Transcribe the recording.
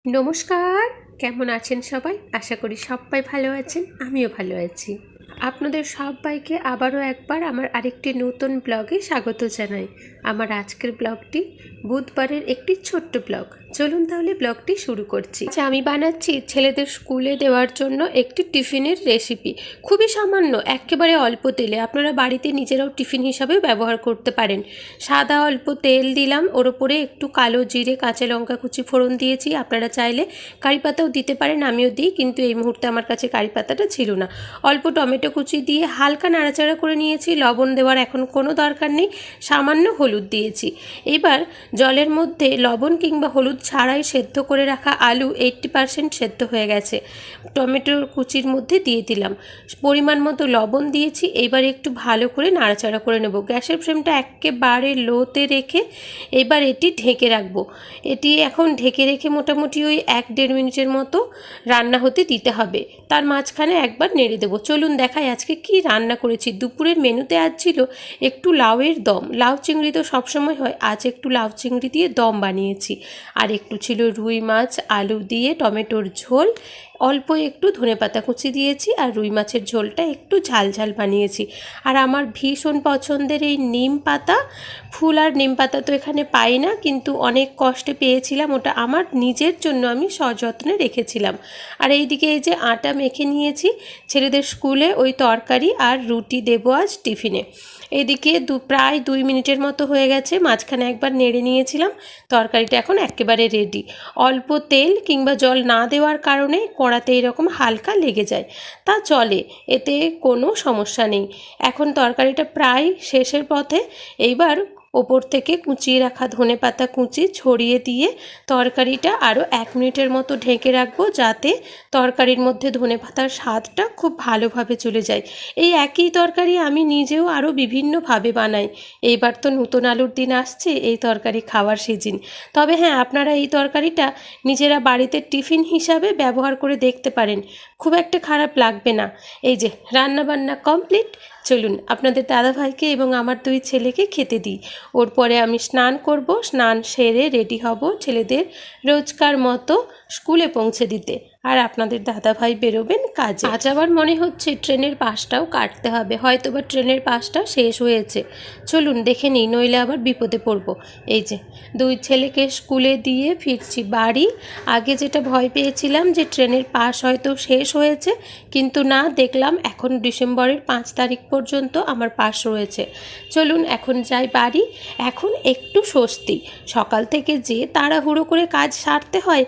নমস্কার। কেমন আছেন সবাই? আশা করি সবাই ভালো আছেন, আমিও ভালো আছি। আপনাদের সবাইকে আবারও একবার আমার আরেকটি নতুন ব্লগে স্বাগত জানাই। আমার আজকের ব্লগটি বুধবারের একটি ছোট্ট ব্লগ। চলুন তাহলে ব্লগটি শুরু করছি। আচ্ছা, আমি বানাচ্ছি ছেলেদের স্কুলে দেওয়ার জন্য একটি টিফিনের রেসিপি। খুবই সামান্য, একেবারে অল্প তেলে। আপনারা বাড়িতে নিজেরাও টিফিন হিসাবে ব্যবহার করতে পারেন। সাদা অল্প তেল দিলাম, ওর ওপরে একটু কালো জিরে, কাঁচা লঙ্কা কুচি ফোড়ন দিয়েছি। আপনারা চাইলে কারি পাতাও দিতে পারেন, আমিও দিই, কিন্তু এই মুহূর্তে আমার কাছে কারি পাতাটা ছিল না। অল্প টমেটো কুচি দিয়ে হালকা নাড়াচাড়া করে নিয়েছি। লবণ দেওয়ার এখন কোনো দরকার নেই, সামান্য হলুদ দিয়েছি। এবার জলের মধ্যে লবণ কিংবা হলুদ ছাড়াই সেদ্ধ করে রাখা আলু 80% সেদ্ধ হয়ে গেছে, টমেটোর কুচির মধ্যে দিয়ে দিলাম। পরিমাণ মতো লবণ দিয়েছি। এবার একটু ভালো করে নাড়াচাড়া করে নেব। গ্যাসের ফ্লেমটা একেবারে লোতে রেখে এবার এটি ঢেকে রাখবো। এটি এখন ঢেকে রেখে মোটামুটি ওই 1-1.5 মিনিটের মতো রান্না হতে দিতে হবে। তার মাঝখানে একবার নেড়ে দেবো। চলুন দেখাই আজকে কি রান্না করেছি। দুপুরের মেনুতে আজ ছিল একটু লাউয়ের দম। লাউ চিংড়ি তো সবসময় হয়, আজ একটু লাউ চিংড়ি দিয়ে দম বানিয়েছি। আর একটু ছিল রুই মাছ আলু দিয়ে টমেটোর ঝোল, অল্প একটু ধনেপাতা কুচি দিয়েছি, আর রুই মাছের ঝোলটা একটু ঝাল ঝাল বানিয়েছি। আর আমার ভীষণ পছন্দের এই নিম পাতা ফুল, আর নিম পাতা তো এখানে পাই না, কিন্তু অনেক কষ্টে পেয়েছিলাম, ওটা আমার নিজের জন্য আমি সযত্নে রেখেছিলাম। আর এইদিকে এই যে আটা মেখে নিয়েছি, ছেলেদের স্কুলে ওই তরকারি আর রুটি দেবো আজ টিফিনে। এদিকে প্রায় 2 মিনিটের মতো হয়ে গেছে, মাঝখানে একবার নেড়ে নিয়েছিলাম। তরকারিটা এখন একেবারে রেডি। অল্প তেল কিংবা জল না দেওয়ার কারণে কড়াতে এরকম হালকা লেগে যায়, তা চলে, এতে কোনো সমস্যা নেই। এখন তরকারিটা প্রায় শেষের পথে। এইবার ওপর থেকে কুচিয়ে রাখা ধনেপাতা কুচি ছড়িয়ে দিয়ে তরকারিটা আরও 1 মিনিটের মতো ঢেকে রাখবো, যাতে তরকারির মধ্যে ধনেপাতার স্বাদটা খুব ভালোভাবে চলে যায়। এই একই তরকারি আমি নিজেও আরও বিভিন্নভাবে বানাই। এইবার তো নতুন আলুর দিন আসছে, এই তরকারি খাওয়ার সিজন। তবে হ্যাঁ, আপনারা এই তরকারিটা নিজেরা বাড়িতে টিফিন হিসাবে ব্যবহার করে দেখতে পারেন, খুব একটা খারাপ লাগবে না। এই যে রান্নাবান্না কমপ্লিট। চলুন আপনাদের দাদাভাইকে এবং আমার 2 ছেলেকে খেতে দিই। ওর পরে আমি স্নান করব, স্নান সেরে রেডি হব ছেলেদের রোজকার মতো স্কুলে পৌঁছে দিতে। আর আপনাদের দাদাভাই বেরোবেন কাজে। আজ আবার মনে হচ্ছে ট্রেনের পাসটাও কাটতে হবে, হয়তো বা ট্রেনের পাসটা শেষ হয়েছে। চলুন দেখে নিই, নইলে আবার বিপদে পড়ব। এই যে 2 ছেলেকে স্কুলে দিয়ে ফিরছি বাড়ি। আগে যেটা ভয় পেয়েছিলাম যে ট্রেনের পাস হয়তো শেষ হয়েছে, কিন্তু না, দেখলাম এখন ডিসেম্বরের 5 তারিখ পর্যন্ত আমার পাস রয়েছে। চলুন এখন যাই বাড়ি। এখন একটু স্বস্তি। সকাল থেকে যে তাড়াহুড়ো করে কাজ সারতে হয়,